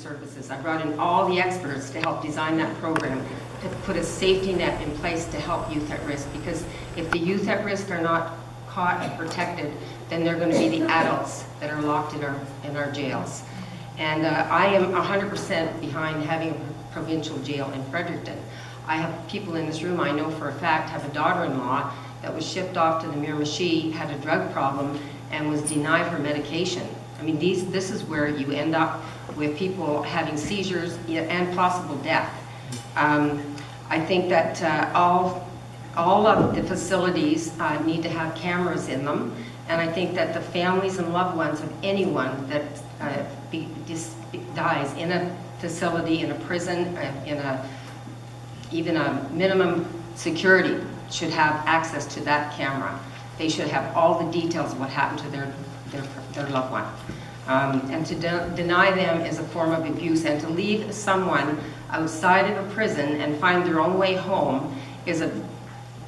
services. I brought in all the experts to help design that program, to put a safety net in place to help youth at risk, because if the youth at risk are not caught and protected, then they're going to be the adults that are locked in our jails. And I am 100% behind having a provincial jail in Fredericton. I have people in this room I know for a fact have a daughter-in-law that was shipped off to the Miramichi, had a drug problem, and was denied her medication. I mean, this is where you end up with people having seizures and possible death. I think that all of the facilities need to have cameras in them, and I think that the families and loved ones of anyone that dies in a facility, in a prison, even a minimum security should have access to that camera. They should have all the details of what happened to their loved one. And to deny them is a form of abuse, and to leave someone outside of a prison and find their own way home is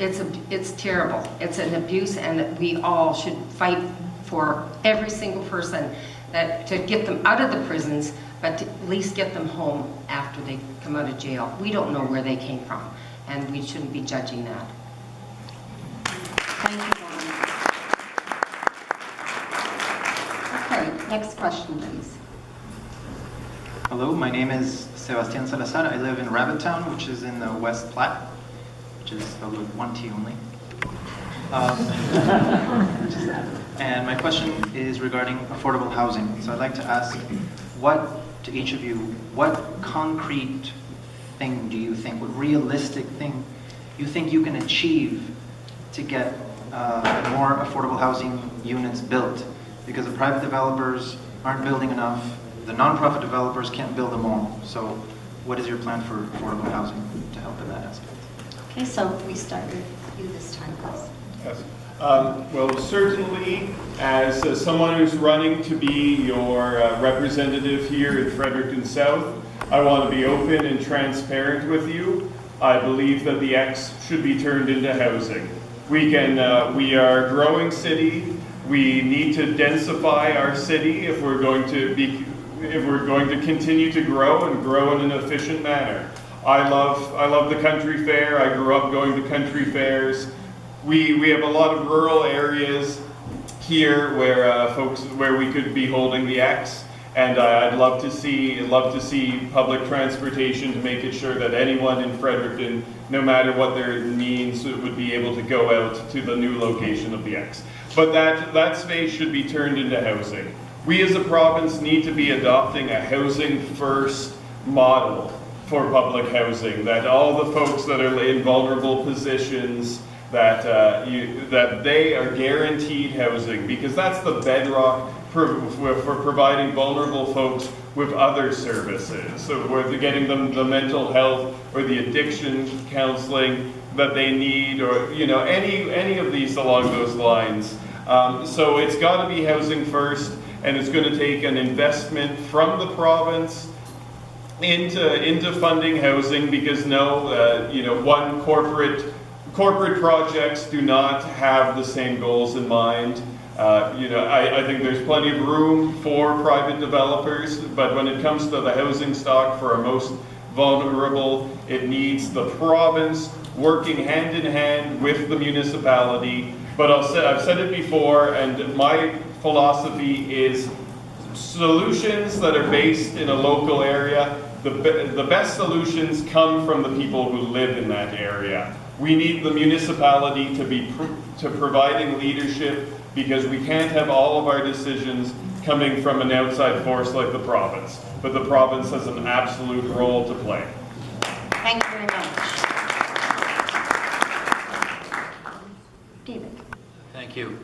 it's terrible. It's an abuse, and we all should fight for every single person to get them out of the prisons, but to at least get them home after they come out of jail. We don't know where they came from, and we shouldn't be judging that. Thank you, Lauren. Okay, next question, please. Hello, my name is Sebastian Salazar. I live in Rabbittown, which is in the West Platte, which is spelled with one T only. And my question is regarding affordable housing. So I'd like to ask, to each of you, what concrete thing do you think, what realistic thing you think you can achieve to get more affordable housing units built? Because the private developers aren't building enough, the nonprofit developers can't build them all. So what is your plan for affordable housing to help in that aspect? Okay, so we start with you this time, please. Yes. Well, certainly, as someone who's running to be your representative here in Fredericton South, I want to be open and transparent with you. I believe that the X should be turned into housing. We are a growing city. We need to densify our city if we're going to continue to grow and grow in an efficient manner. I love the country fair. I grew up going to country fairs. We have a lot of rural areas here where we could be holding the X, and I'd love to see public transportation to make it sure that anyone in Fredericton, no matter what their means, would be able to go out to the new location of the X. But that space should be turned into housing. We as a province need to be adopting a housing first model for public housing, that all the folks that are in vulnerable positions, that they are guaranteed housing, because that's the bedrock for providing vulnerable folks with other services. So we're getting them the mental health or the addiction counseling that they need, or any of these along those lines. So it's got to be housing first, and it's going to take an investment from the province into funding housing, because one corporate projects do not have the same goals in mind. I think there's plenty of room for private developers, but when it comes to the housing stock for our most vulnerable, it needs the province working hand in hand with the municipality. But I've said it before, and my philosophy is solutions that are based in a local area. The best solutions come from the people who live in that area. We need the municipality to providing leadership, because we can't have all of our decisions coming from an outside force like the province. But the province has an absolute role to play. Thank you very much. David. Thank you.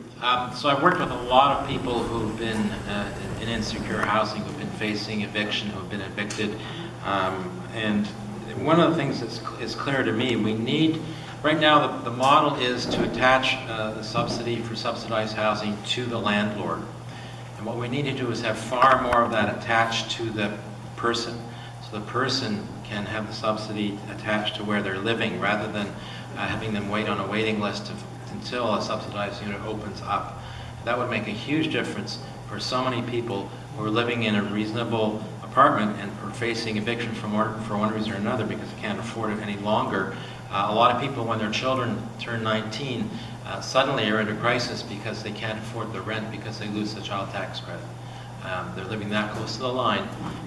So I've worked with a lot of people who've been in insecure housing, who've been facing eviction, who've been evicted. And one of the things that is clear to me, we need, right now the model is to attach the subsidy for subsidized housing to the landlord. And what we need to do is have far more of that attached to the person. So the person can have the subsidy attached to where they're living, rather than having them wait on a waiting list until a subsidized unit opens up. That would make a huge difference for so many people who are living in a reasonable apartment and are facing eviction for one reason or another because they can't afford it any longer. A lot of people, when their children turn 19, suddenly are under crisis because they can't afford the rent because they lose the child tax credit. They're living that close to the line,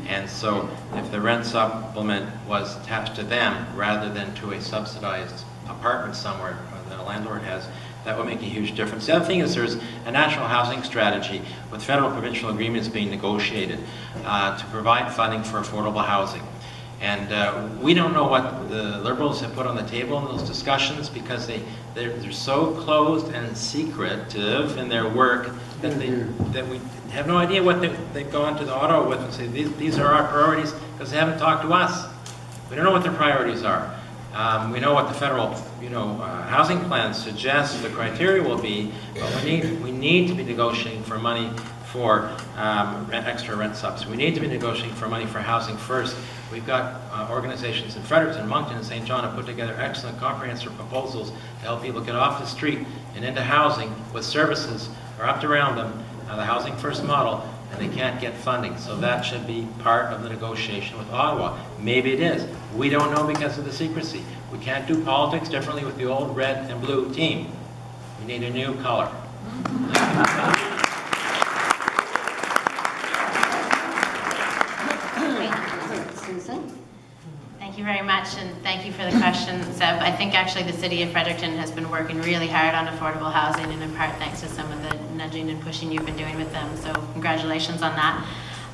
and so if the rent supplement was attached to them rather than to a subsidized apartment somewhere that a landlord has, that would make a huge difference. The other thing is there's a national housing strategy with federal provincial agreements being negotiated to provide funding for affordable housing. And we don't know what the Liberals have put on the table in those discussions because they're so closed and secretive in their work that we have no idea what they've gone to the Ottawa with and say, these are our priorities, because they haven't talked to us. We don't know what their priorities are. We know what the federal housing plan suggests the criteria will be, but we need to be negotiating for money for extra rent subs. We need to be negotiating for money for housing first. We've got organizations in Fredericton, Moncton, and St. John have put together excellent comprehensive proposals to help people get off the street and into housing with services wrapped around them, the housing first model, and they can't get funding. So that should be part of the negotiation with Ottawa. Maybe it is. We don't know because of the secrecy. We can't do politics differently with the old red and blue team. We need a new color. Susan? Thank you very much, and thank you for the question, Seb. I think actually the City of Fredericton has been working really hard on affordable housing, and in part thanks to some of the nudging and pushing you've been doing with them, so congratulations on that.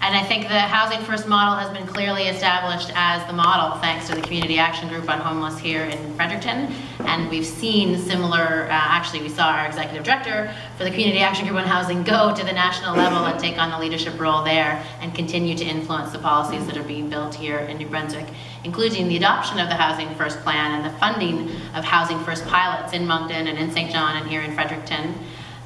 And I think the Housing First model has been clearly established as the model thanks to the Community Action Group on Homeless here in Fredericton. And we've seen similar, actually we saw our Executive Director for the Community Action Group on Housing go to the national level and take on the leadership role there and continue to influence the policies that are being built here in New Brunswick, including the adoption of the Housing First plan and the funding of Housing First pilots in Moncton and in St. John and here in Fredericton.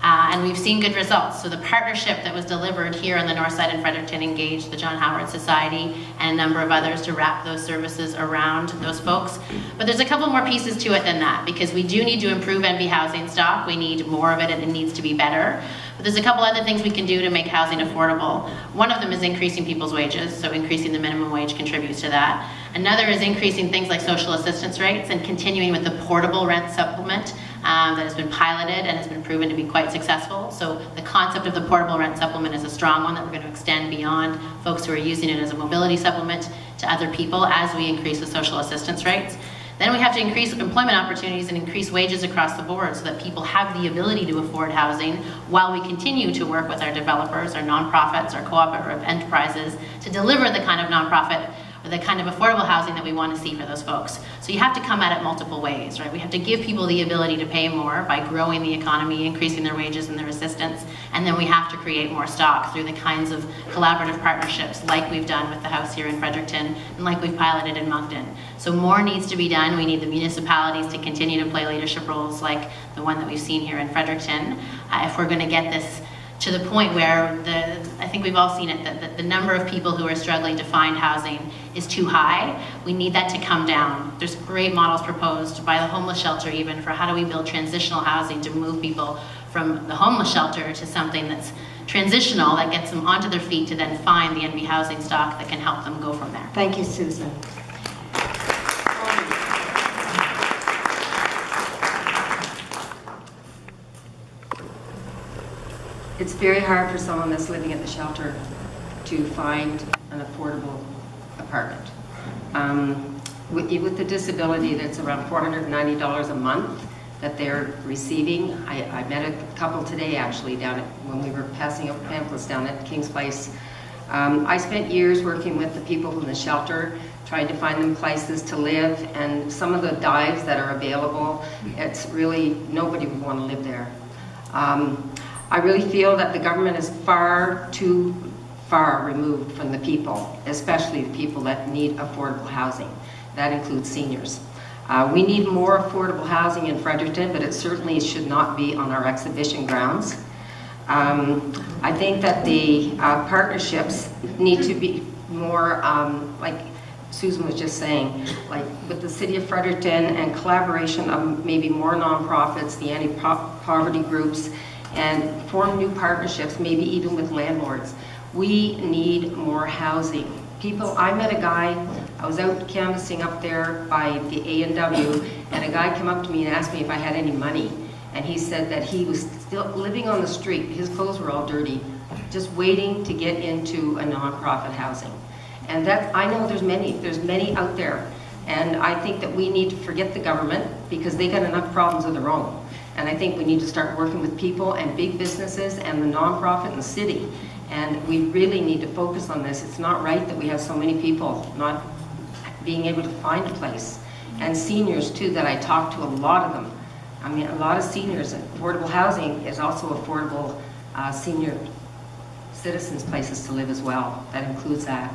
And we've seen good results. So the partnership that was delivered here on the north side in Fredericton engaged the John Howard Society and a number of others to wrap those services around those folks. But there's a couple more pieces to it than that, because we do need to improve NB housing stock. We need more of it, and it needs to be better. But there's a couple other things we can do to make housing affordable. One of them is increasing people's wages, so increasing the minimum wage contributes to that. Another is increasing things like social assistance rates and continuing with the portable rent supplement that has been piloted and has been proven to be quite successful. So the concept of the portable rent supplement is a strong one that we're going to extend beyond folks who are using it as a mobility supplement to other people as we increase the social assistance rates. Then we have to increase employment opportunities and increase wages across the board so that people have the ability to afford housing while we continue to work with our developers, our nonprofits, our cooperative enterprises to deliver the kind of nonprofit or the kind of affordable housing that we want to see for those folks. So you have to come at it multiple ways, right? We have to give people the ability to pay more by growing the economy, increasing their wages and their assistance, and then we have to create more stock through the kinds of collaborative partnerships like we've done with the House here in Fredericton and like we've piloted in Moncton. So more needs to be done. We need the municipalities to continue to play leadership roles like the one that we've seen here in Fredericton. If we're going to get this to the point where I think we've all seen it, that the number of people who are struggling to find housing is too high. We need that to come down. There's great models proposed by the homeless shelter even for how do we build transitional housing to move people from the homeless shelter to something that's transitional, that gets them onto their feet to then find the NB housing stock that can help them go from there. Thank you, Susan. It's very hard for someone that's living at the shelter to find an affordable apartment. With the disability, that's around $490 a month that they're receiving. I met a couple today actually down at, when we were passing out pamphlets down at King's Place. I spent years working with the people from the shelter, trying to find them places to live, and some of the dives that are available, it's really, nobody would want to live there. I really feel that the government is far too far removed from the people, especially the people that need affordable housing. That includes seniors. We need more affordable housing in Fredericton, but it certainly should not be on our exhibition grounds. I think that the partnerships need to be more, like Susan was just saying, like with the City of Fredericton and collaboration of maybe more nonprofits, the anti-poverty groups, and form new partnerships, maybe even with landlords. We need more housing. people, I met a guy, I was out canvassing up there by the A&W, and a guy came up to me and asked me if I had any money. And he said that he was still living on the street, his clothes were all dirty, just waiting to get into a nonprofit housing. And that, I know there's many out there. And I think that we need to forget the government because they got enough problems of their own. And I think we need to start working with people and big businesses and the nonprofit and the city. And we really need to focus on this. It's not right that we have so many people not being able to find a place. And seniors too, that I talk to, a lot of them. I mean, a lot of seniors, affordable housing is also affordable senior citizens' places to live as well. That includes that.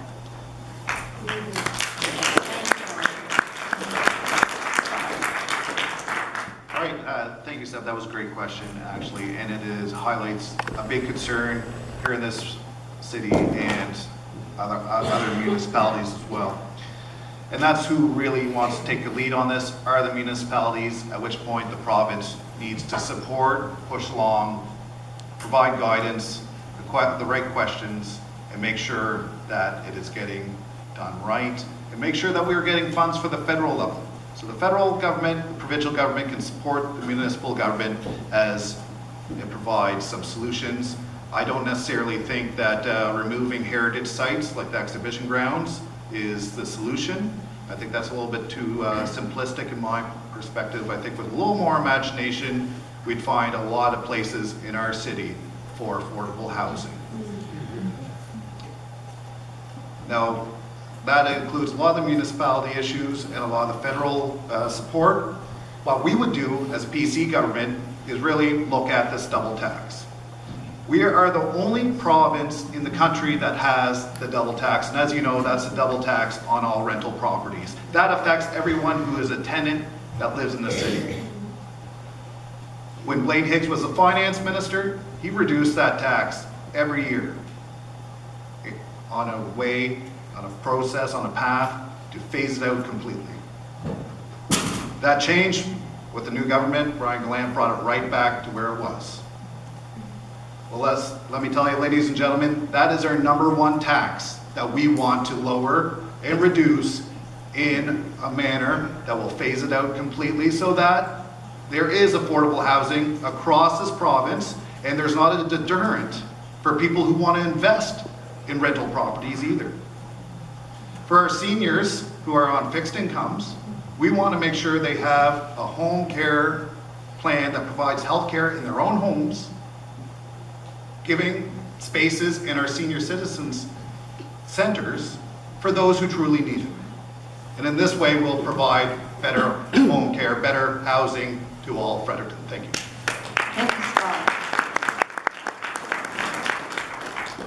All right, thank you, Sept. That was a great question, actually, and it highlights a big concern here in this city and other municipalities as well. And that's who really wants to take the lead on this, are the municipalities, at which point the province needs to support, push along, provide guidance, the right questions, and make sure that it is getting done right, and make sure that we are getting funds for the federal level. So the federal government, the provincial government can support the municipal government as it provides some solutions. I don't necessarily think that removing heritage sites like the exhibition grounds is the solution. I think that's a little bit too simplistic in my perspective. I think with a little more imagination, we'd find a lot of places in our city for affordable housing. Now, that includes a lot of the municipality issues and a lot of the federal support. What we would do as PC government is really look at this double tax. We are the only province in the country that has the double tax, and as you know, that's a double tax on all rental properties. That affects everyone who is a tenant that lives in the city. When Blaine Higgs was the finance minister, he reduced that tax every year on a process, on a path to phase it out completely. That changed with the new government. Brian Gallant brought it right back to where it was. Well, let me tell you, ladies and gentlemen, that is our #1 tax that we want to lower and reduce in a manner that will phase it out completely so that there is affordable housing across this province, and there's not a deterrent for people who want to invest in rental properties either. For our seniors who are on fixed incomes, we want to make sure they have a home care plan that provides health care in their own homes, giving spaces in our senior citizens centers for those who truly need it. And in this way, we'll provide better home care, better housing to all Fredericton. Thank you. Thank you, Scott.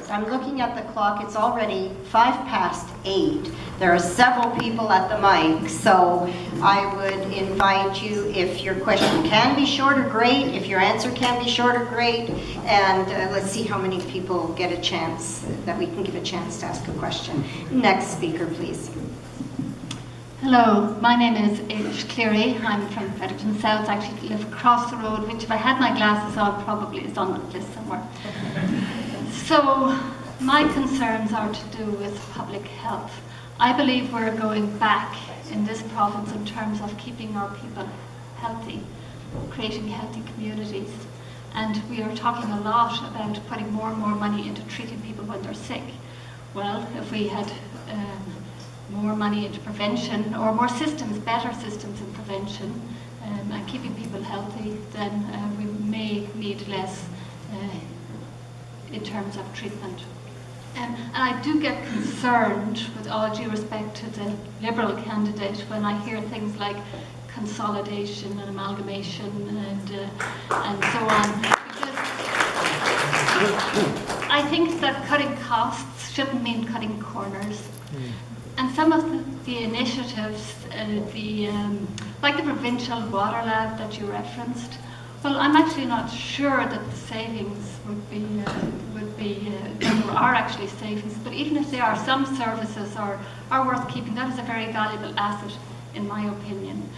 I'm looking at the clock. It's already 8:05. There are several people at the mic, so I would invite you, if your question can be short or great, if your answer can be short or great, and let's see how many people get a chance, that we can give a chance to ask a question. Next speaker, please. Hello, my name is H. Cleary. I'm from Fredericton South. I actually live across the road, which if I had my glasses on, probably is on the list somewhere. So, my concerns are to do with public health. I believe we're going back in this province in terms of keeping our people healthy, creating healthy communities. And we are talking a lot about putting more and more money into treating people when they're sick. Well, if we had more money into prevention, or more systems, better systems in prevention, and keeping people healthy, then we may need less in terms of treatment. And I do get concerned, with all due respect to the Liberal candidate, when I hear things like consolidation and amalgamation and so on. Because I think that cutting costs shouldn't mean cutting corners. And some of the initiatives, like the provincial water lab that you referenced, well, I'm actually not sure that the savings would be there are actually savings, but even if there are, some services are worth keeping. That is a very valuable asset, in my opinion.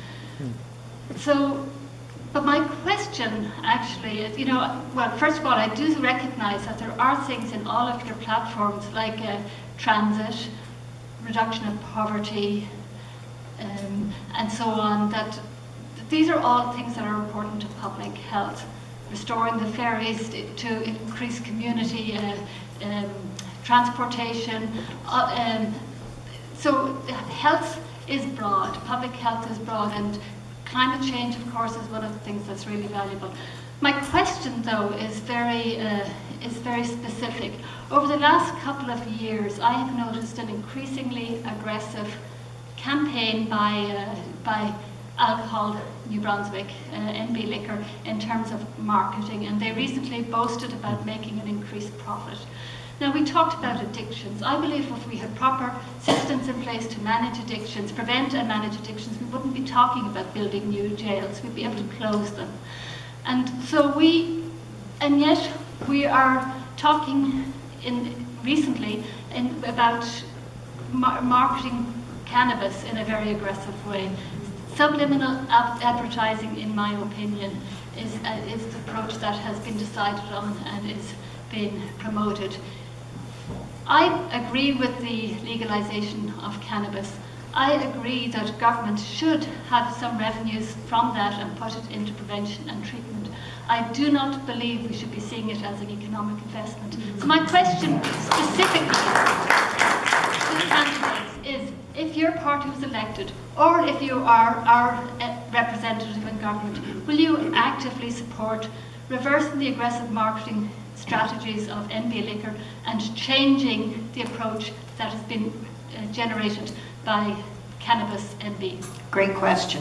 So, but my question actually is, well, first of all, I do recognize that there are things in all of your platforms, like transit, reduction of poverty, and so on, that these are all things that are important to public health. Restoring the ferries to increase community transportation. So health is broad, public health is broad, and climate change, of course, is one of the things that's really valuable. My question, though, is very specific. Over the last couple of years, I have noticed an increasingly aggressive campaign by Alcohol New Brunswick, NB Liquor, in terms of marketing, and they recently boasted about making an increased profit. Now, we talked about addictions. I believe if we had proper systems in place to manage addictions, prevent and manage addictions, we wouldn't be talking about building new jails. We'd be able to close them. And so yet we are talking recently about marketing cannabis in a very aggressive way. Subliminal advertising, in my opinion, is the approach that has been decided on and is being promoted. I agree with the legalization of cannabis. I agree that government should have some revenues from that and put it into prevention and treatment. I do not believe we should be seeing it as an economic investment. So my question specifically to candidates is, if your party was elected, or if you are our representative in government, will you actively support reversing the aggressive marketing strategies of NB Liquor and changing the approach that has been generated by Cannabis NB? Great question.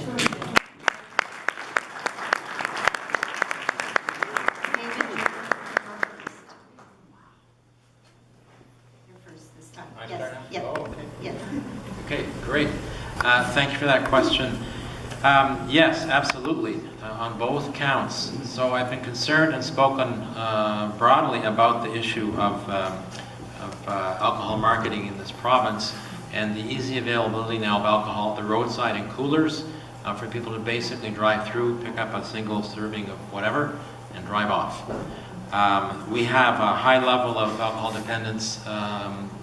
You're first this time. I Yes. start now? Yep. Oh, okay. Yes. Okay, great. Thank you for that question. Yes, absolutely, on both counts. So I've been concerned and spoken broadly about the issue of alcohol marketing in this province and the easy availability now of alcohol at the roadside in coolers for people to basically drive through, pick up a single serving of whatever, and drive off. We have a high level of alcohol dependence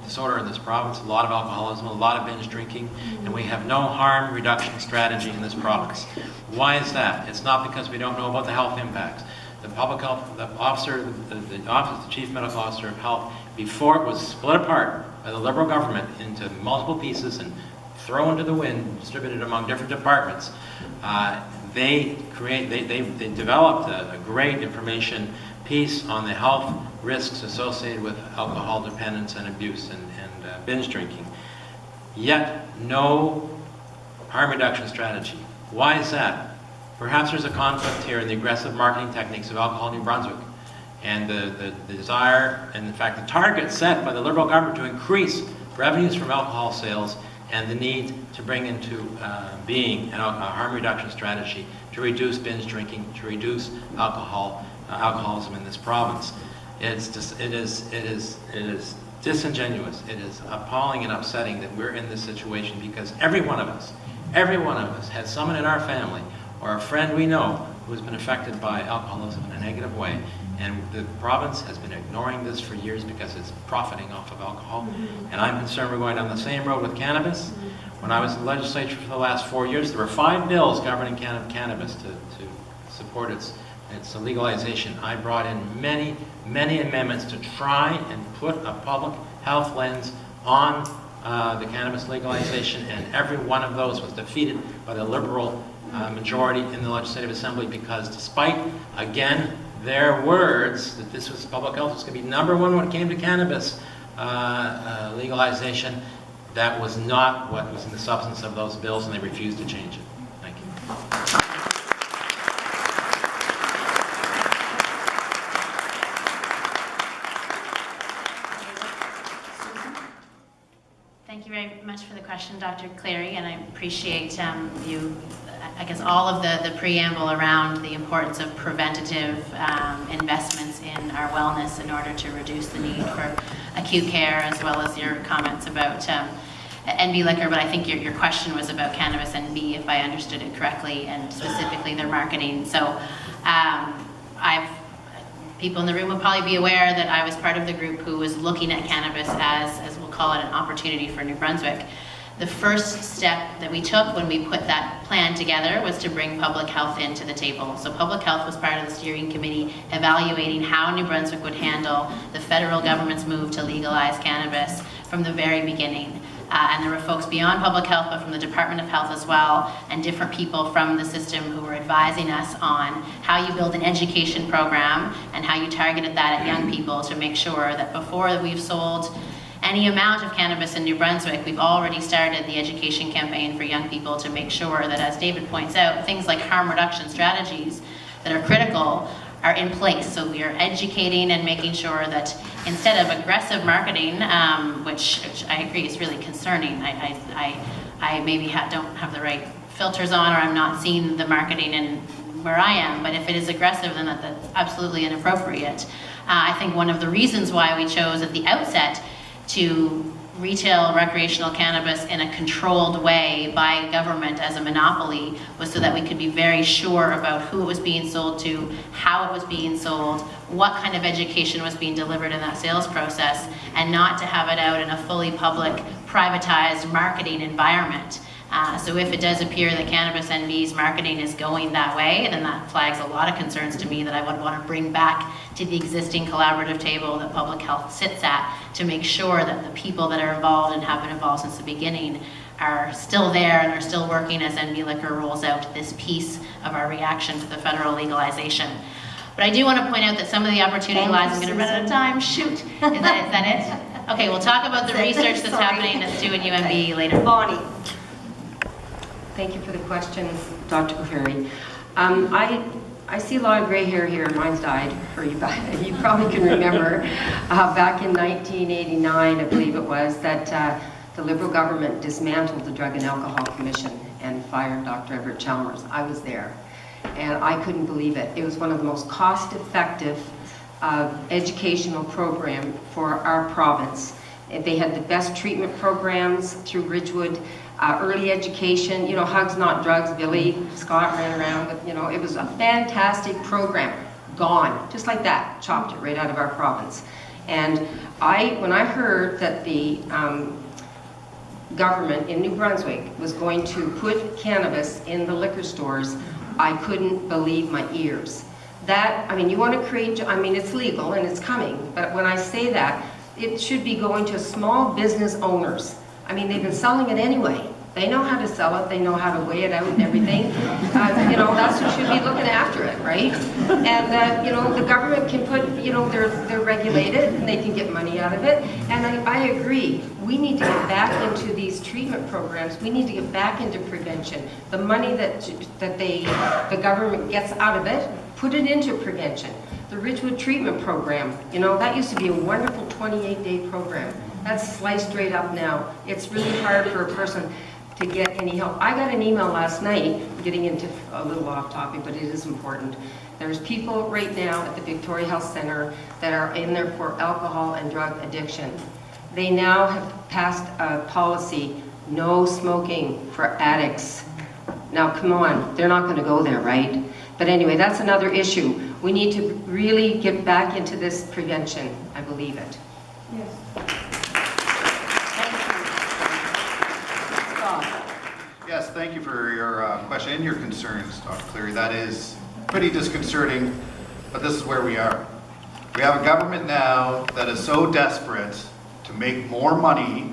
disorder in this province, a lot of alcoholism, a lot of binge drinking, and we have no harm reduction strategy in this province. Why is that? It's not because we don't know about the health impacts. The public health, the office of the Chief Medical Officer of Health, before it was split apart by the Liberal government into multiple pieces and thrown to the wind, distributed among different departments, they developed a great information piece on the health risks associated with alcohol dependence and abuse and binge drinking. Yet, no harm reduction strategy. Why is that? Perhaps there's a conflict here in the aggressive marketing techniques of Alcohol New Brunswick and the desire, and in fact the target set by the Liberal government to increase revenues from alcohol sales and the need to bring into being a harm reduction strategy to reduce binge drinking, to reduce alcoholism in this province. It is disingenuous. It is appalling and upsetting that we're in this situation because every one of us has someone in our family or a friend we know who's been affected by alcoholism in a negative way. And the province has been ignoring this for years because it's profiting off of alcohol. And I'm concerned we're going down the same road with cannabis. When I was in the legislature for the last 4 years, there were 5 bills governing cannabis to support its legalization. I brought in many amendments to try and put a public health lens on the cannabis legalization, and every one of those was defeated by the Liberal majority in the Legislative Assembly because despite, again, their words that this was public health was going to be #1 when it came to cannabis legalization, that was not what was in the substance of those bills, and they refused to change it. Thank you. Thank you very much for the question, Dr. Cleary, and I appreciate all of the preamble around the importance of preventative investments in our wellness in order to reduce the need for acute care, as well as your comments about NB Liquor, but I think your question was about Cannabis NB, if I understood it correctly, and specifically their marketing. So people in the room will probably be aware that I was part of the group who was looking at cannabis as we'll call it, an opportunity for New Brunswick. The first step that we took when we put that plan together was to bring public health into the table. So public health was part of the steering committee evaluating how New Brunswick would handle the federal government's move to legalize cannabis from the very beginning. And there were folks beyond public health, but from the Department of Health as well, and different people from the system who were advising us on how you build an education program and how you targeted that at young people to make sure that before we've sold any amount of cannabis in New Brunswick, we've already started the education campaign for young people to make sure that, as David points out, things like harm reduction strategies that are critical are in place. So we are educating and making sure that instead of aggressive marketing, which I agree is really concerning, I maybe don't have the right filters on, or I'm not seeing the marketing in where I am, but if it is aggressive, then that's absolutely inappropriate. I think one of the reasons why we chose at the outset to retail recreational cannabis in a controlled way by government as a monopoly was so that we could be very sure about who it was being sold to, how it was being sold, what kind of education was being delivered in that sales process, and not to have it out in a fully public, privatized marketing environment. So if it does appear that Cannabis NB's marketing is going that way, then that flags a lot of concerns to me that I would want to bring back to the existing collaborative table that public health sits at to make sure that the people that are involved and have been involved since the beginning are still there and are still working as NB Liquor rolls out this piece of our reaction to the federal legalization. But I do want to point out that some of the opportunity lies, I'm going to run out of time, shoot. Is that it? Okay, we'll talk about the research that's happening at Stu and UNB later. Bonnie. Thank you for the questions, Dr. Gaferi. I see a lot of gray hair here. Mine's dyed for you. You probably can remember back in 1989, I believe it was, that the Liberal government dismantled the Drug and Alcohol Commission and fired Dr. Everett Chalmers. I was there, and I couldn't believe it. It was one of the most cost-effective educational program for our province. They had the best treatment programs through Ridgewood. Early education, you know, Hugs Not Drugs, Billy Scott ran around with, you know, it was a fantastic program. Gone, just like that, chopped it right out of our province. And when I heard that the government in New Brunswick was going to put cannabis in the liquor stores, I couldn't believe my ears. That, I mean, you want to create, I mean, it's legal and it's coming, but when I say that, it should be going to small business owners. I mean, they've been selling it anyway. They know how to sell it. They know how to weigh it out and everything. You know, that's who should be looking after it, right? And, you know, the government can put, you know, they're regulated and they can get money out of it. And I agree. We need to get back into these treatment programs. We need to get back into prevention. The money that the government gets out of it, put it into prevention. The Ridgewood treatment program, you know, that used to be a wonderful 28-day program. That's sliced straight up now. It's really hard for a person to get any help. I got an email last night, getting into a little off topic, but it is important. There's people right now at the Victoria Health Center that are in there for alcohol and drug addiction. They now have passed a policy, no smoking for addicts. Now, come on, they're not going to go there, right? But anyway, that's another issue. We need to really get back into this prevention. I believe it. Yes. Yes, thank you for your question and your concerns, Dr. Cleary. That is pretty disconcerting, but this is where we are. We have a government now that is so desperate to make more money,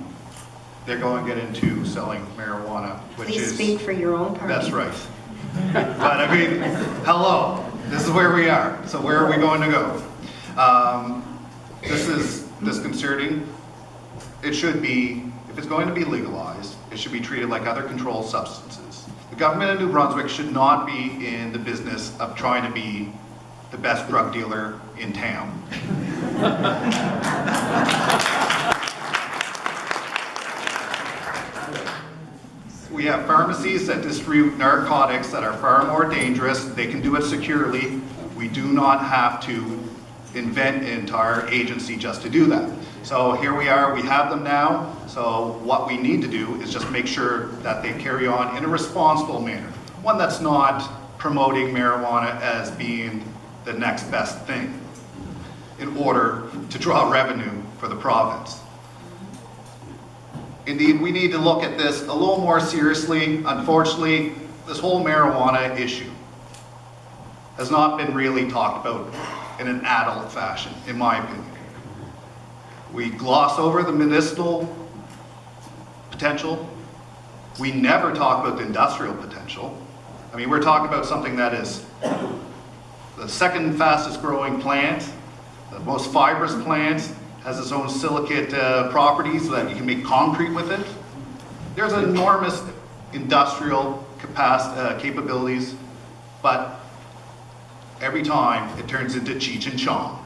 they're going to get into selling marijuana, which Please speak for your own party. That's right. But I mean, hello, this is where we are. So where are we going to go? This is disconcerting. It should be, if it's going to be legalized, it should be treated like other controlled substances. The government of New Brunswick should not be in the business of trying to be the best drug dealer in town. We have pharmacies that distribute narcotics that are far more dangerous. They can do it securely. We do not have to invent an entire agency just to do that. So here we are, we have them now. So what we need to do is just make sure that they carry on in a responsible manner. One that's not promoting marijuana as being the next best thing in order to draw revenue for the province. indeed, we need to look at this a little more seriously. Unfortunately, this whole marijuana issue has not been really talked about in an adult fashion, in my opinion. We gloss over the medicinal potential. We never talk about the industrial potential. I mean, we're talking about something that is the second fastest growing plant, the most fibrous plant, has its own silicate properties so that you can make concrete with it. There's enormous industrial capabilities, but every time it turns into Cheech and Chong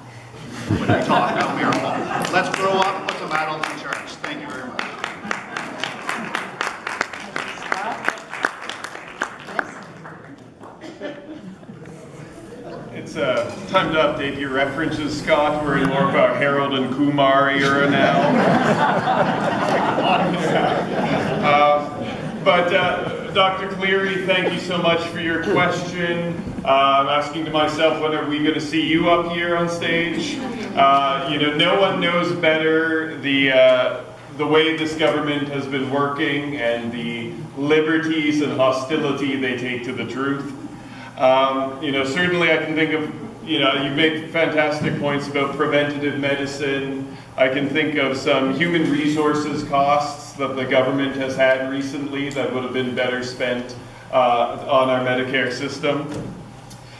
when we talk about marijuana. Let's grow up and put some adults in charge. Thank you very much. It's time to update your references, Scott. We're in more of a Harold and Kumar era now. But Dr. Cleary, thank you so much for your question. I'm asking to myself, when are we going to see you up here on stage? You know, no one knows better the way this government has been working and the liberties and hostility they take to the truth. You know, certainly I can think of, you know, you make fantastic points about preventative medicine. I can think of some human resources costs that the government has had recently that would have been better spent on our Medicare system.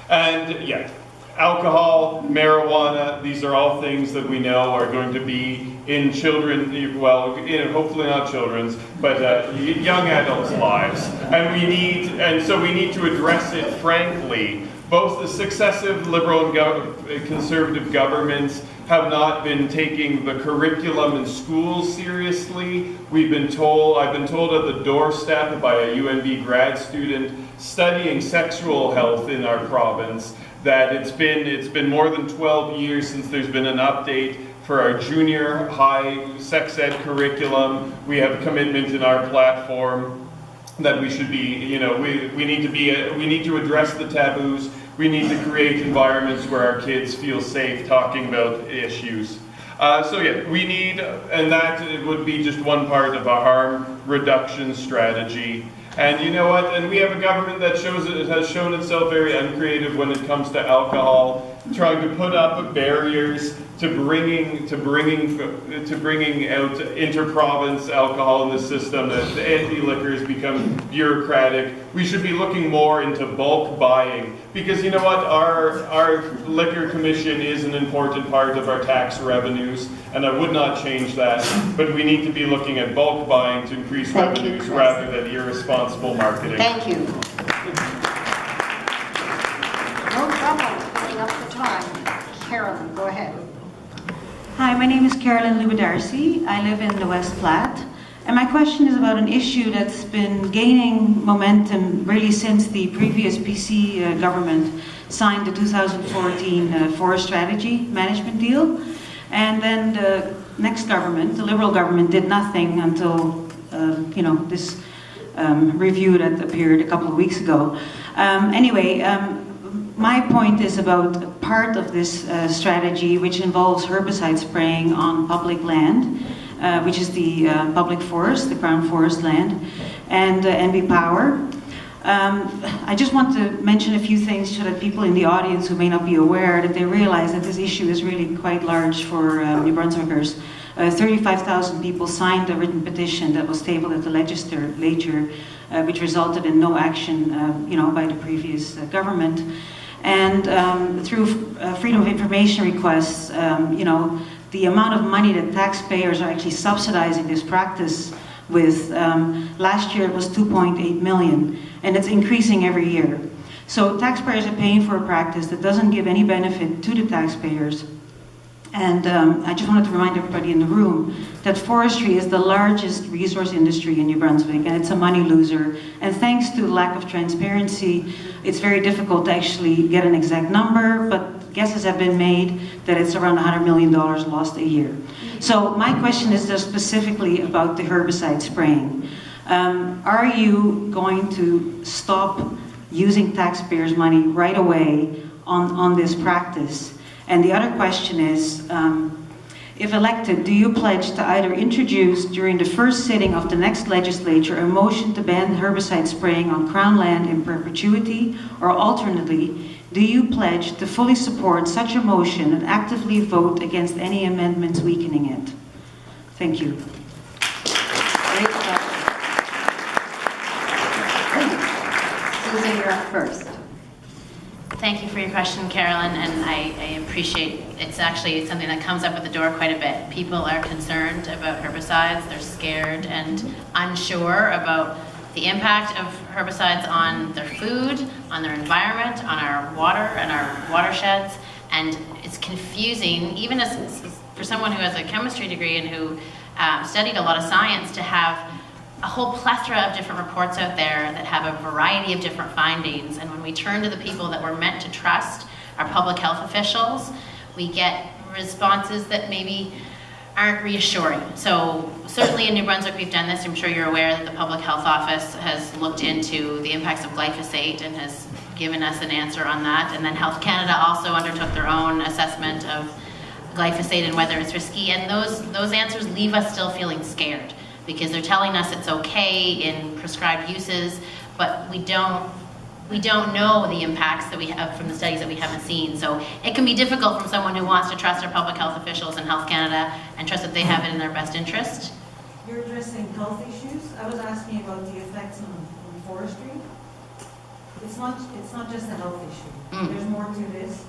And yeah, alcohol, marijuana, these are all things that we know are going to be in children, well, hopefully not children's, but young adults' lives. And so we need to address it frankly. Both the successive liberal and conservative governments have not been taking the curriculum in schools seriously. I've been told at the doorstep by a UNB grad student studying sexual health in our province that it's been more than 12 years since there's been an update for our junior high sex ed curriculum. We have a commitment in our platform that we should be, you know, we need to address the taboos. We need to create environments where our kids feel safe talking about issues. So yeah, we need, and that would be just one part of a harm reduction strategy. And you know what? And we have a government that has shown itself very uncreative when it comes to alcohol, trying to put up barriers to bringing out inter-province alcohol in the system. That the NB Liquor has become bureaucratic. We should be looking more into bulk buying, because you know what? Our liquor commission is an important part of our tax revenues, and I would not change that. But we need to be looking at bulk buying to increase revenues rather than irresponsible marketing. Thank you. No trouble putting up the time. Carolyn, go ahead. Hi, my name is Carolyn Lubadarcy. I live in the West Platte. And my question is about an issue that's been gaining momentum really since the previous PC government signed the 2014 Forest Strategy Management Deal. And then the next government, the Liberal government, did nothing until, you know, this review that appeared a couple of weeks ago. My point is about part of this strategy, which involves herbicide spraying on public land, which is the public forest, the Crown Forest land, and NB Power. I just want to mention a few things so that people in the audience who may not be aware, that they realize that this issue is really quite large for New Brunswickers. 35,000 people signed a written petition that was tabled at the legislature, which resulted in no action, you know, by the previous government. And through freedom of information requests, you know, the amount of money that taxpayers are actually subsidizing this practice with, last year it was 2.8 million, and it's increasing every year. So taxpayers are paying for a practice that doesn't give any benefit to the taxpayers. And I just wanted to remind everybody in the room that forestry is the largest resource industry in New Brunswick, and it's a money loser. And thanks to lack of transparency, it's very difficult to actually get an exact number, but guesses have been made that it's around $100 million lost a year. So my question is just specifically about the herbicide spraying. Are you going to stop using taxpayers' money right away on this practice? And the other question is, If elected, do you pledge to either introduce during the first sitting of the next legislature a motion to ban herbicide spraying on Crown land in perpetuity, or alternately, do you pledge to fully support such a motion and actively vote against any amendments weakening it? Thank you. Great question. Susan, you're up first. Thank you for your question, Carolyn, and I appreciate it's actually something that comes up at the door quite a bit. People are concerned about herbicides, they're scared and unsure about the impact of herbicides on their food, on their environment, on our water and our watersheds, and it's confusing, even as for someone who has a chemistry degree and who studied a lot of science, to have a whole plethora of different reports out there that have a variety of different findings, and when we turn to the people that we're meant to trust, our public health officials, we get responses that maybe aren't reassuring. So certainly in New Brunswick we've done this. I'm sure you're aware that the Public Health Office has looked into the impacts of glyphosate and has given us an answer on that, and then Health Canada also undertook their own assessment of glyphosate and whether it's risky, and those answers leave us still feeling scared, because they're telling us it's okay in prescribed uses, but we don't know the impacts that we have from the studies that we haven't seen. So it can be difficult from someone who wants to trust our public health officials and Health Canada and trust that they have it in their best interest. You're addressing health issues. I was asking about the effects on forestry. It's not just a health issue. There's more to this.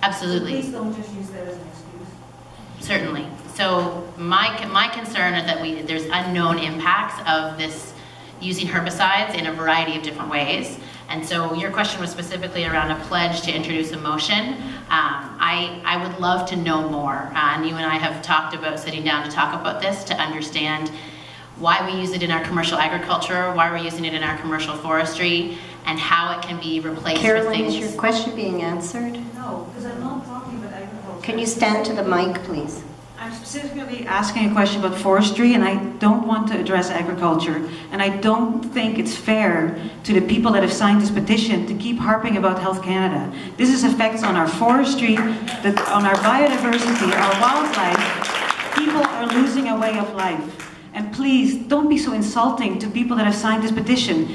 Absolutely. So please don't just use that as an excuse. Certainly. So my concern is that there's unknown impacts of this using herbicides in a variety of different ways. And so your question was specifically around a pledge to introduce a motion. I would love to know more. And you and I have talked about sitting down to talk about this, to understand why we use it in our commercial agriculture, why we're using it in our commercial forestry, and how it can be replaced Carolyn, with things. is your question being answered? No, because I'm not talking about agriculture. Can you stand to the mic, please? I'm specifically asking a question about forestry, and I don't want to address agriculture. And I don't think it's fair to the people that have signed this petition to keep harping about Health Canada. This has effects on our forestry, on our biodiversity, our wildlife. People are losing a way of life. And please, don't be so insulting to people that have signed this petition.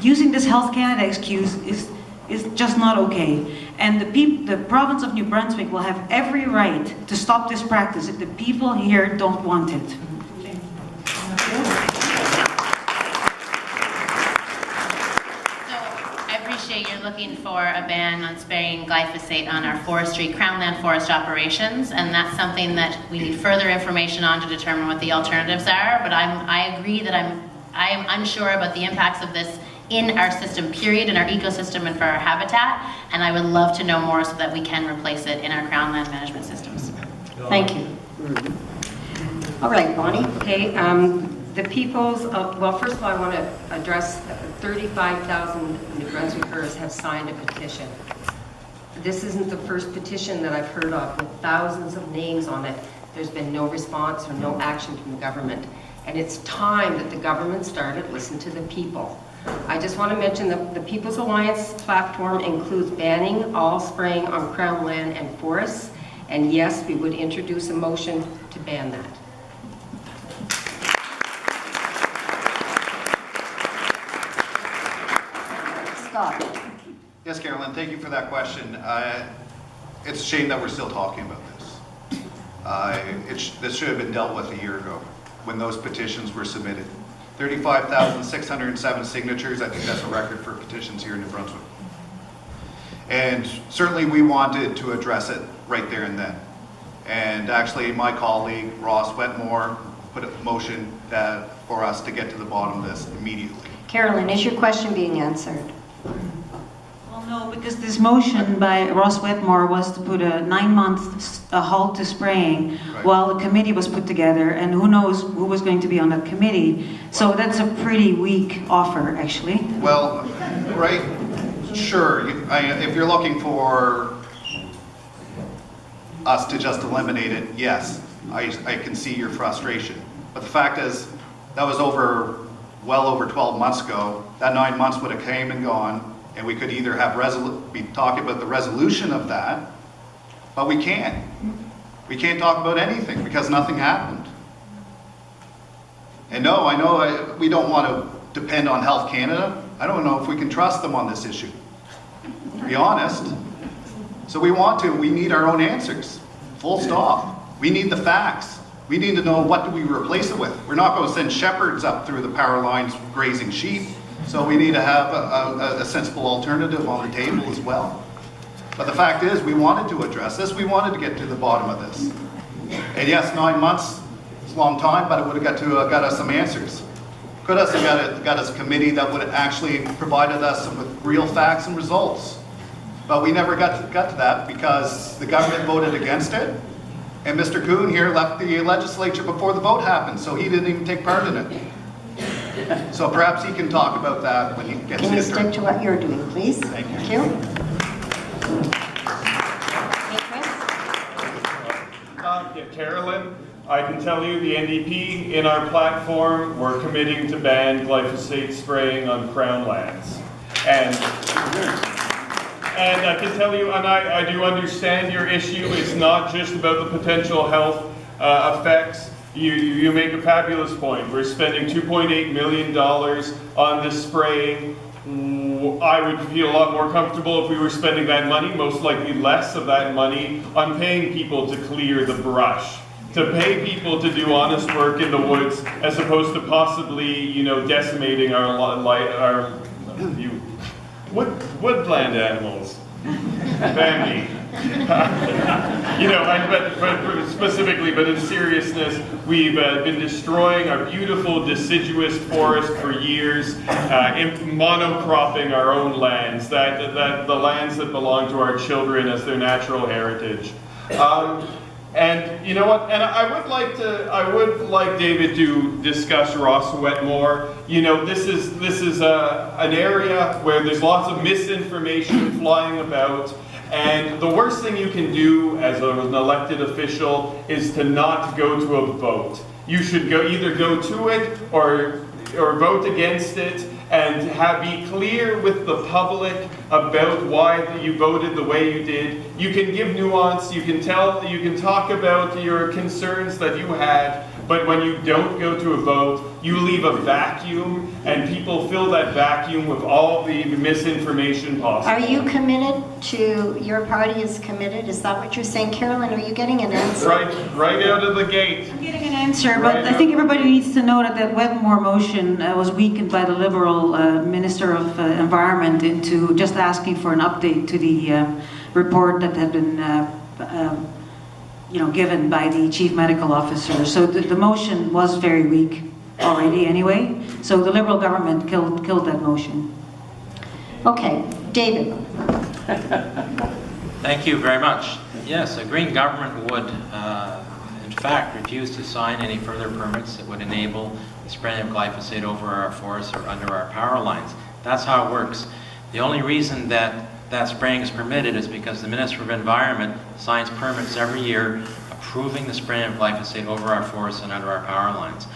Using this Health Canada excuse is just not okay. And the province of New Brunswick will have every right to stop this practice if the people here don't want it. So I appreciate you're looking for a ban on spraying glyphosate on our forestry, Crown land forest operations, and that's something that we need further information on to determine what the alternatives are. But I agree that I am unsure about the impacts of this in our system, period, in our ecosystem and for our habitat, and I would love to know more so that we can replace it in our Crown land management systems. Thank you. All right, Bonnie. Okay, the people's, well, first of all, I want to address 35,000 New Brunswickers have signed a petition. This isn't the first petition that I've heard of with thousands of names on it. There's been no response or no action from the government. And it's time that the government started listening to the people. I just want to mention that the People's Alliance platform includes banning all spraying on Crown land and forests, and yes, we would introduce a motion to ban that. Scott. Yes, Carolyn, thank you for that question. It's a shame that we're still talking about this. This should have been dealt with a year ago when those petitions were submitted. 35,607 signatures, I think that's a record for petitions here in New Brunswick. And certainly we wanted to address it right there and then. And actually my colleague, Ross Wetmore, put a motion for us to get to the bottom of this immediately. Carolyn, is your question being answered? Well, no, because this motion by Ross Wetmore was to put a 9-month halt to spraying while the committee was put together, and who knows who was going to be on that committee. So that's a pretty weak offer, actually. Well, right, sure, if you're looking for us to just eliminate it, yes, I can see your frustration. But the fact is, that was well over 12 months ago. That 9 months would have came and gone, and we could either have be talking about the resolution of that, but we can't. We can't talk about anything because nothing happened. And no, I know we don't want to depend on Health Canada. I don't know if we can trust them on this issue, to be honest. So we need our own answers, full stop. We need the facts. We need to know what do we replace it with. We're not going to send shepherds up through the power lines grazing sheep, so we need to have a sensible alternative on the table as well. But the fact is, we wanted to address this. We wanted to get to the bottom of this. And yes, 9 months is a long time, but it would have got us some answers. Could have got us a committee that would have actually provided us with real facts and results. But we never got to that because the government voted against it. And Mr. Coon here left the legislature before the vote happened, so he didn't even take part in it. So perhaps he can talk about that when he gets Can you his turn. stick to what you're doing, please? Thank you. Thank you. Carolyn, I can tell you the NDP in our platform, we're committing to ban glyphosate spraying on Crown lands. And I can tell you, and I do understand your issue, it's not just about the potential health effects. You make a fabulous point. We're spending $2.8 million on this spraying. I would feel a lot more comfortable if we were spending that money, most likely less of that money, on paying people to clear the brush, to pay people to do honest work in the woods, as opposed to possibly, decimating our woodland animals. Family. But specifically, but in seriousness, we've been destroying our beautiful deciduous forest for years, monocropping our own lands, the lands that belong to our children as their natural heritage. And you know what? And I would like David to discuss Rossowet more. This is an area where there's lots of misinformation flying about. And the worst thing you can do as an elected official is to not go to a vote. You should either go to it or vote against it, and be clear with the public about why you voted the way you did. You can give nuance, you can talk about your concerns that you had, but when you don't go to a vote, you leave a vacuum, and people fill that vacuum with all the misinformation possible. Are you committed to, your party is committed? Is that what you're saying? Carolyn, are you getting an answer? Right out of the gate. I'm getting an answer, but I think everybody needs to know that Wetmore motion was weakened by the Liberal Minister of Environment into just asking for an update to the report that had been given by the Chief Medical Officer. So the motion was very weak already anyway. So the Liberal government killed that motion. Okay, David. Thank you very much. Yes, a Green government would, in fact, refuse to sign any further permits that would enable the spraying of glyphosate over our forests or under our power lines. That's how it works. The only reason that spraying is permitted is because the Minister of Environment signs permits every year approving the spraying of glyphosate over our forests and under our power lines.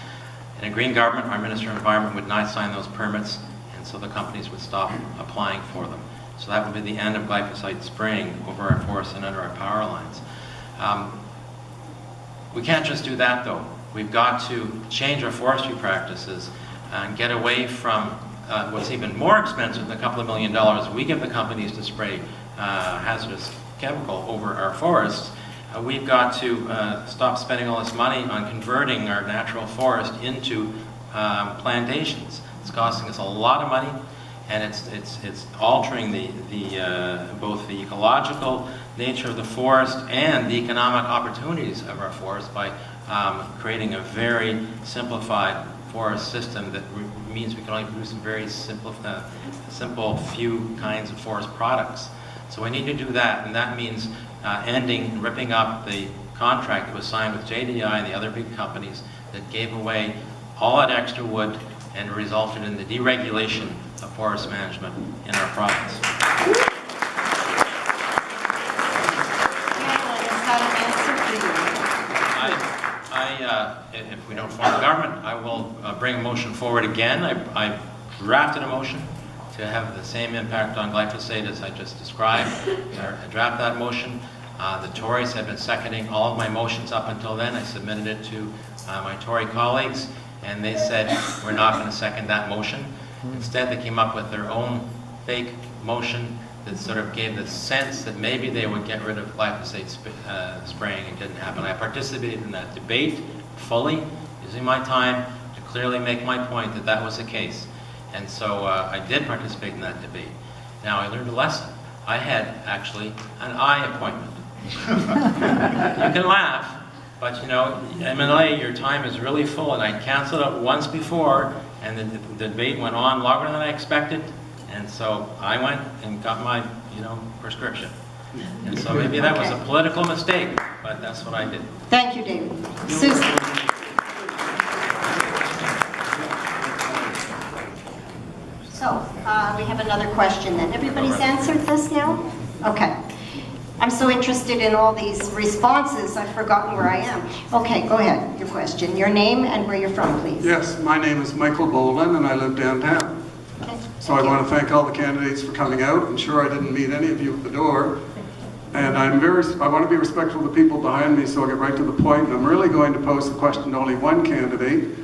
In a Green government, our Minister of Environment would not sign those permits, and so the companies would stop applying for them. So that would be the end of glyphosate spraying over our forests and under our power lines. We can't just do that though. We've got to change our forestry practices and get away from what's even more expensive than a couple of $1 million we give the companies to spray hazardous chemical over our forests. We've got to stop spending all this money on converting our natural forest into plantations. It's costing us a lot of money, and it's altering both the ecological nature of the forest and the economic opportunities of our forest by creating a very simplified forest system that means we can only produce some very simple few kinds of forest products. So we need to do that, and that means ripping up the contract that was signed with JDI and the other big companies that gave away all that extra wood and resulted in the deregulation of forest management in our province. If we don't form a government, I will bring a motion forward again. I drafted a motion to have the same impact on glyphosate as I just described. I draft that motion. The Tories had been seconding all of my motions up until then. I submitted it to my Tory colleagues, and they said, we're not going to second that motion. Instead, they came up with their own fake motion that sort of gave the sense that maybe they would get rid of glyphosate spraying. It didn't happen. I participated in that debate fully, using my time to clearly make my point that that was the case. And so I did participate in that debate. Now, I learned a lesson. I had actually an eye appointment. You can laugh, but you know, MLA, your time is really full, and I canceled it once before, and the debate went on longer than I expected, and so I went and got my, you know, prescription. And so maybe that was a political mistake, but that's what I did. Thank you, David. Susan. So, we have another question then. Everybody's answered this now? Okay. I'm so interested in all these responses, I've forgotten where I am. Okay, go ahead, your question. Your name and where you're from, please. Yes, my name is Michael Boland and I live downtown. Okay. So I want to thank all the candidates for coming out. I'm sure I didn't meet any of you at the door. And I want to be respectful of the people behind me, so I'll get right to the point. And I'm really going to pose the question to only one candidate.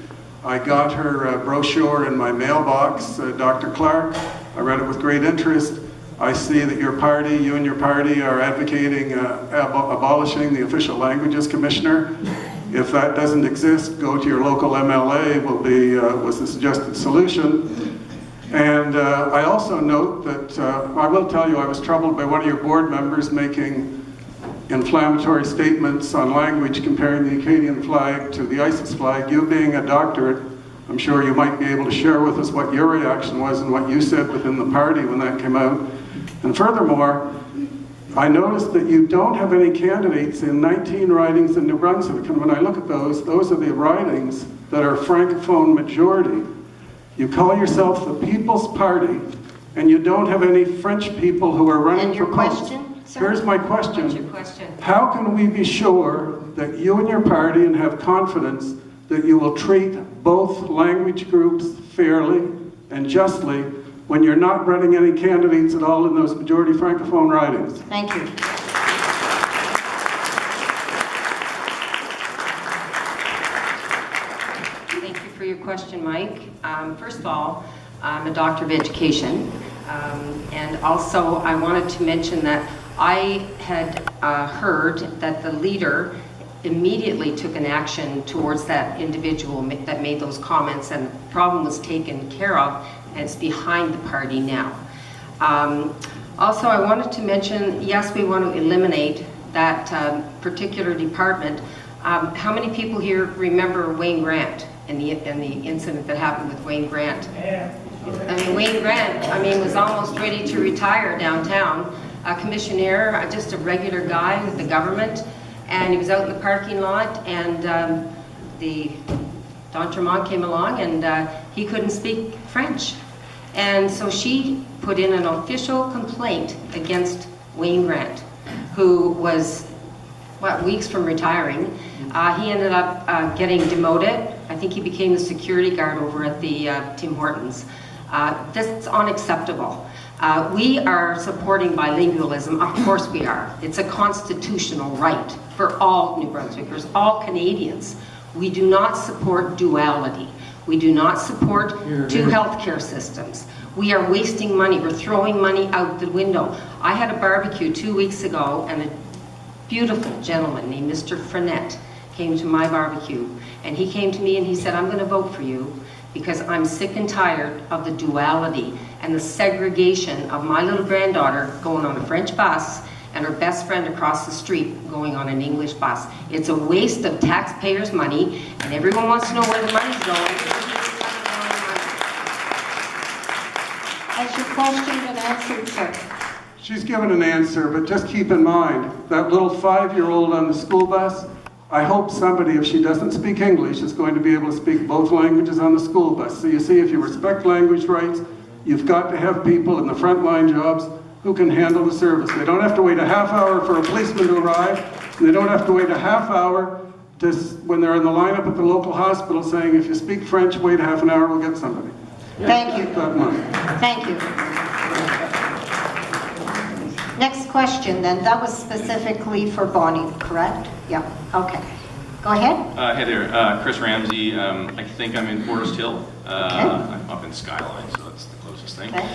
I got her brochure in my mailbox, Dr. Clark. I read it with great interest. I see that your party, you and your party, are advocating abolishing the Official Languages Commissioner. If that doesn't exist, go to your local MLA was the suggested solution. And I also note that, I will tell you, I was troubled by one of your board members making inflammatory statements on language comparing the Acadian flag to the ISIS flag. You being a doctorate, I'm sure you might be able to share with us what your reaction was and what you said within the party when that came out. And furthermore, I noticed that you don't have any candidates in 19 ridings in New Brunswick, and when I look at those are the ridings that are Francophone majority. You call yourself the People's Party, and you don't have any French people who are running for posts. And your question, sir? Here's my question. What's your question? How can we be sure that you and your party and have confidence that you will treat both language groups fairly and justly when you're not running any candidates at all in those majority Francophone ridings? Thank you. Thank you for your question, Mike. First of all, I'm a doctor of education, and also I wanted to mention that I had heard that the leader immediately took an action towards that individual that made those comments, and the problem was taken care of, and it's behind the party now. Also, I wanted to mention, yes, we want to eliminate that particular department. How many people here remember Wayne Grant and the incident that happened with Wayne Grant? I mean, Wayne Grant, was almost ready to retire downtown. A commissioner, just a regular guy with the government, and he was out in the parking lot, and Don Tremont came along, and he couldn't speak French. And so she put in an official complaint against Wayne Grant, who was, weeks from retiring. He ended up getting demoted. I think he became the security guard over at the Tim Hortons. That's unacceptable. We are supporting bilingualism, of course we are. It's a constitutional right for all New Brunswickers, all Canadians. We do not support duality. We do not support two healthcare systems. We are wasting money. We're throwing money out the window. I had a barbecue 2 weeks ago, and a beautiful gentleman named Mr. Frenette came to my barbecue, and he came to me and he said, I'm going to vote for you because I'm sick and tired of the duality and the segregation of my little granddaughter going on a French bus and her best friend across the street going on an English bus. It's a waste of taxpayers' money, and everyone wants to know where the money's going. Has your question been answered, sir? She's given an answer, but just keep in mind, that little 5-year-old on the school bus, I hope somebody, if she doesn't speak English, is going to be able to speak both languages on the school bus. So you see, if you respect language rights, you've got to have people in the frontline jobs who can handle the service. They don't have to wait a half hour for a policeman to arrive, and they don't have to wait a half hour when they're in the lineup at the local hospital saying, if you speak French, wait a half an hour, we'll get somebody. Thank you. That money. Thank you. Next question then, that was specifically for Bonnie, correct? Yeah, okay. Go ahead. Hey there, Chris Ramsey. I think I'm in Forest Hill. I'm up in Skyline, so that's the closest thing. Okay.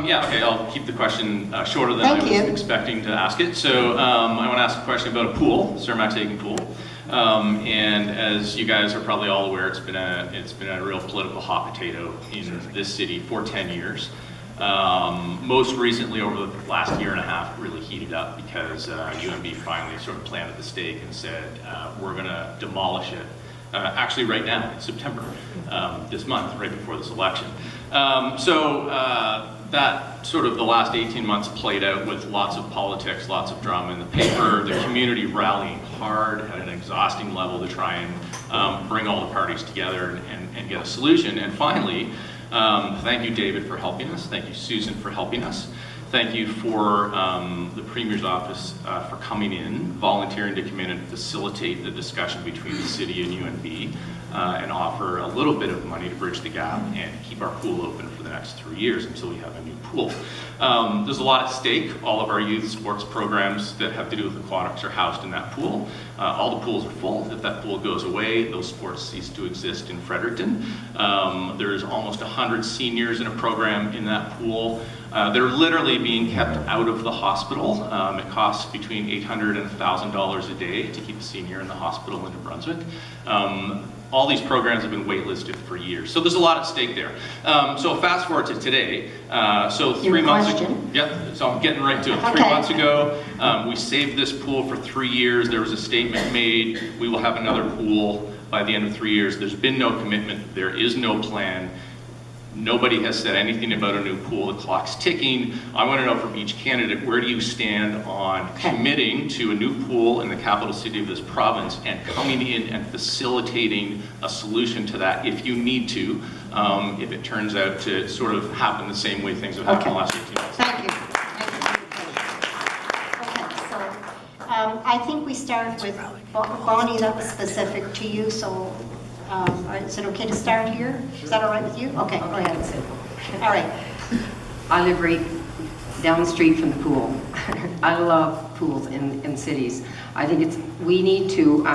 Yeah, okay, I'll keep the question shorter than I was expecting to ask it. So I want to ask a question about a pool, Cermak Taken pool. And as you guys are probably all aware, it's been a real political hot potato in this city for 10 years. Most recently, over the last year and a half, really heated up because UNB finally sort of planted the stake and said, we're going to demolish it. Actually right now, in September, this month, right before this election. That sort of the last 18 months played out with lots of politics, lots of drama in the paper, the community rallying hard at an exhausting level to try and bring all the parties together and get a solution. And finally, thank you, David, for helping us. Thank you, Susan, for helping us. Thank you for the Premier's office for coming in, volunteering to come in and facilitate the discussion between the city and UNB and offer a little bit of money to bridge the gap and keep our pool open for the next 3 years until we have a new pool. There's a lot at stake. All of our youth sports programs that have to do with aquatics are housed in that pool. All the pools are full. If that pool goes away, those sports cease to exist in Fredericton. There's almost 100 seniors in a program in that pool. They're literally being kept out of the hospital. It costs between $800 and $1,000 a day to keep a senior in the hospital in New Brunswick. All these programs have been waitlisted for years. So there's a lot at stake there. So fast forward to today. So 3 months ago, so I'm getting right to it. 3 months ago, we saved this pool for 3 years. There was a statement made, we will have another pool by the end of 3 years. There's been no commitment. There is no plan. Nobody has said anything about a new pool. The clock's ticking. I want to know from each candidate, where do you stand on committing to a new pool in the capital city of this province and coming in and facilitating a solution to that if you need to, if it turns out to sort of happen the same way things have happened in the last 18 months. Thank you. Okay, so I think we start with Bonnie, that was specific to you, so is it okay to start here? Is that all right with you? Okay, go ahead. All right. I live right down the street from the pool. I love pools in cities. I think we need to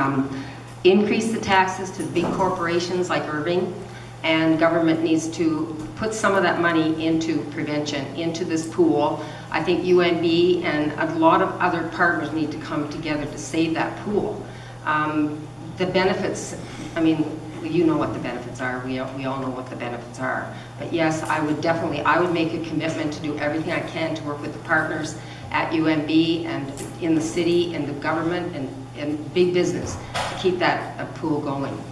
increase the taxes to big corporations like Irving, and government needs to put some of that money into prevention, into this pool. I think UNB and a lot of other partners need to come together to save that pool. The benefits, I mean, you know what the benefits are. We all know what the benefits are. But yes, I would make a commitment to do everything I can to work with the partners at UNB and in the city and the government and big business to keep that pool going.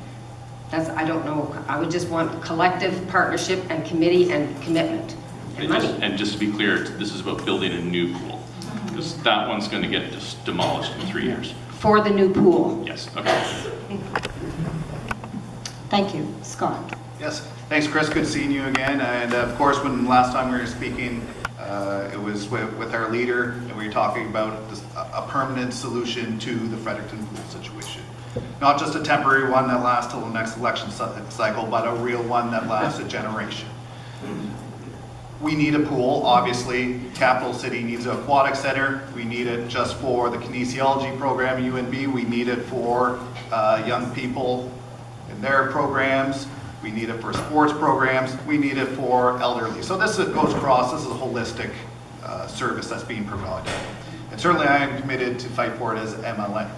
I don't know, I would just want collective partnership and committee and commitment and money. And just to be clear, this is about building a new pool, because that one's going to get just demolished in 3 years. For the new pool. Yes, okay. Thank you. Scott. Yes, thanks Chris, good seeing you again. And of course, when last time we were speaking, it was with our leader, and we were talking about a permanent solution to the Fredericton pool situation. Not just a temporary one that lasts till the next election cycle, but a real one that lasts a generation. We need a pool, obviously. Capital City needs an aquatic center. We need it just for the kinesiology program at UNB. We need it for young people in their programs. We need it for sports programs. We need it for elderly. So this goes across, this is a holistic service that's being provided. And certainly I am committed to fight for it as MLA.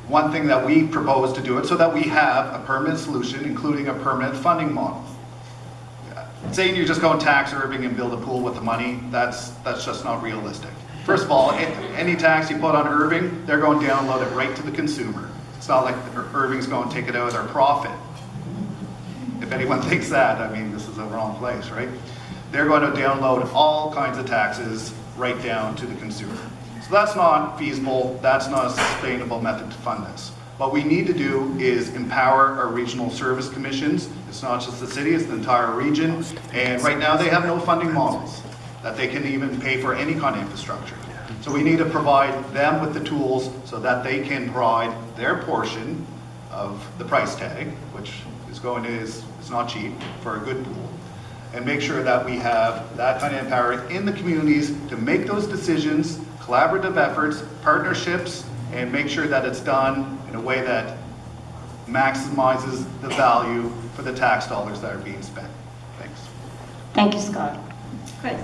One thing that we propose to do it so that we have a permanent solution, including a permanent funding model. Saying you're just going to tax Irving and build a pool with the money, that's just not realistic. First of all, any tax you put on Irving, they're going to download it right to the consumer. It's not like Irving's going to take it out of their profit. If anyone thinks that, I mean, this is the wrong place, right? They're going to download all kinds of taxes right down to the consumer. So that's not feasible, that's not a sustainable method to fund this. What we need to do is empower our regional service commissions. It's not just the city, it's the entire region. And right now they have no funding models that they can even pay for any kind of infrastructure. So we need to provide them with the tools so that they can provide their portion of the price tag, which is not cheap for a good pool. and make sure that we have that kind of empowerment in the communities to make those decisions, collaborative efforts, partnerships, and make sure that it's done in a way that maximizes the value for the tax dollars that are being spent. Thanks. Thank you, Scott. Chris.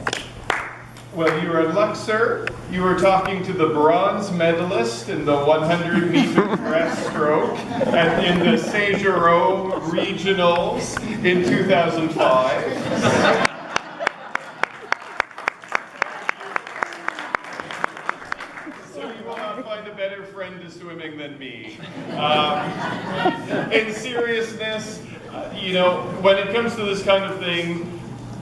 Well, you are in luck, sir. You were talking to the bronze medalist in the 100-meter breaststroke and in the Saint-Jerome regionals in 2005. Find a better friend to swimming than me. In seriousness, you know, when it comes to this kind of thing,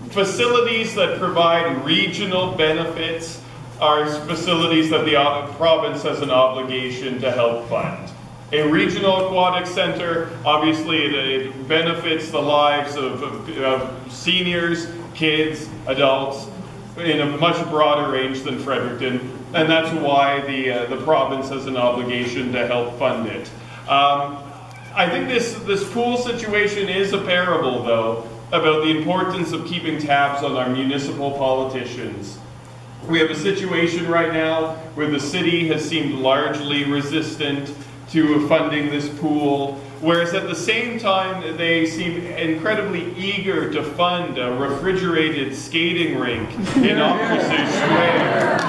facilities that provide regional benefits are facilities that the province has an obligation to help fund. A regional aquatic center, obviously it benefits the lives of seniors, kids, adults, in a much broader range than Fredericton, and that's why the province has an obligation to help fund it. I think this pool situation is a parable, though, about the importance of keeping tabs on our municipal politicians. We have a situation right now where the city has seemed largely resistant to funding this pool, whereas at the same time they seem incredibly eager to fund a refrigerated skating rink in Opposite Square.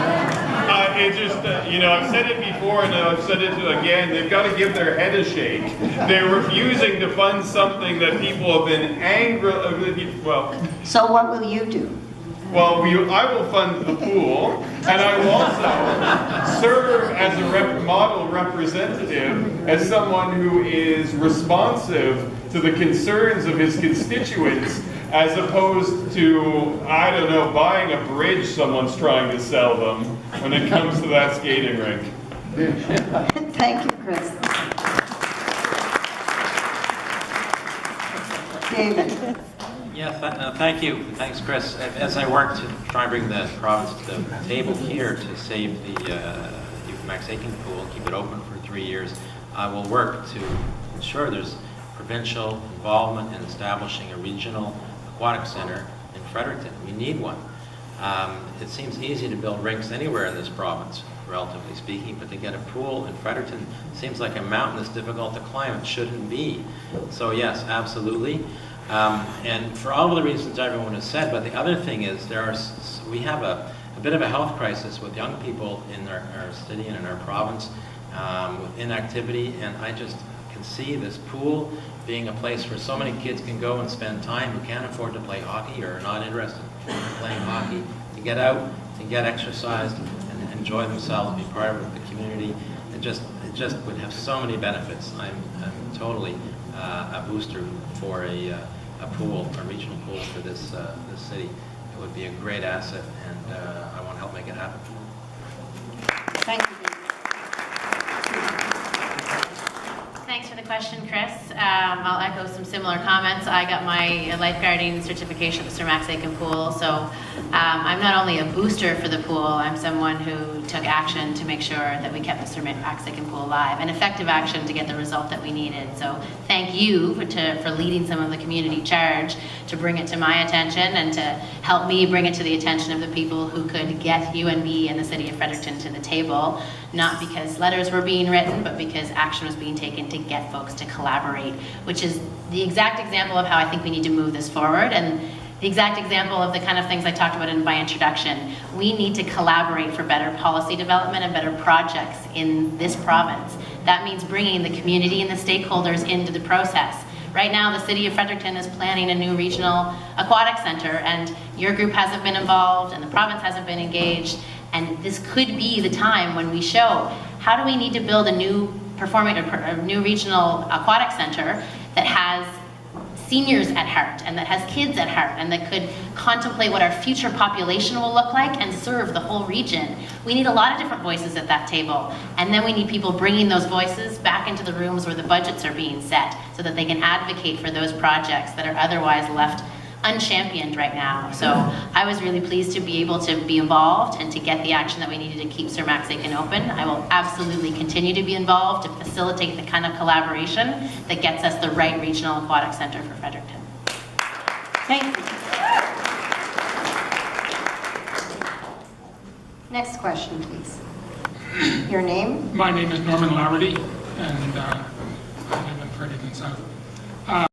It just, you know, I've said it before and I've said it again, they've got to give their head a shake. They're refusing to fund something that people have been angry, well. So what will you do? Well, I will fund the pool, and I will also serve as a model representative, as someone who is responsive to the concerns of his constituents, as opposed to, I don't know, buying a bridge someone's trying to sell them when it comes to that skating rink. Thank you, Chris. David. Yeah, thank you. Thanks, Chris. As I work to try and bring the province to the table here to save the Max Aiken pool and keep it open for 3 years, I will work to ensure there's provincial involvement in establishing a regional aquatic center in Fredericton. We need one. It seems easy to build rinks anywhere in this province, relatively speaking, but to get a pool in Fredericton seems like a mountain that's difficult to climb. It shouldn't be. So yes, absolutely. And for all of the reasons everyone has said, but the other thing is we have a bit of a health crisis with young people in our city and in our province with inactivity, and I just can see this pool being a place where so many kids can go and spend time who can't afford to play hockey or are not interested in playing hockey, to get out, to get exercised and enjoy themselves, be part of the community. It just would have so many benefits. I'm totally a booster for a pool, a regional pool for this city. It would be a great asset, and I want to help make it happen. Thank you. Thanks for the question, Chris. I'll echo some similar comments. I got my lifeguarding certification at the Sir Max Aiken Pool, so I'm not only a booster for the pool, I'm someone who took action to make sure that we kept the Sir Max Aiken Pool alive, and effective action to get the result that we needed. So thank you for leading some of the community charge to bring it to my attention and to help me bring it to the attention of the people who could get UNB and the City of Fredericton to the table, not because letters were being written, but because action was being taken to get folks to collaborate, which is the exact example of how I think we need to move this forward, and the exact example of the kind of things I talked about in my introduction. We need to collaborate for better policy development and better projects in this province. That means bringing the community and the stakeholders into the process. Right now, the City of Fredericton is planning a new regional aquatic center, and your group hasn't been involved, and the province hasn't been engaged, and this could be the time when we show how do we need to build a new regional aquatic center that has seniors at heart and that has kids at heart and that could contemplate what our future population will look like and serve the whole region. We need a lot of different voices at that table, and then we need people bringing those voices back into the rooms where the budgets are being set so that they can advocate for those projects that are otherwise left unchampioned right now. So I was really pleased to be able to be involved and to get the action that we needed to keep Sir Max Aiken open. I will absolutely continue to be involved to facilitate the kind of collaboration that gets us the right regional aquatic center for Fredericton. Thank you. Next question, please. Your name? My name is Norman Laverty, and I live in Fredericton South.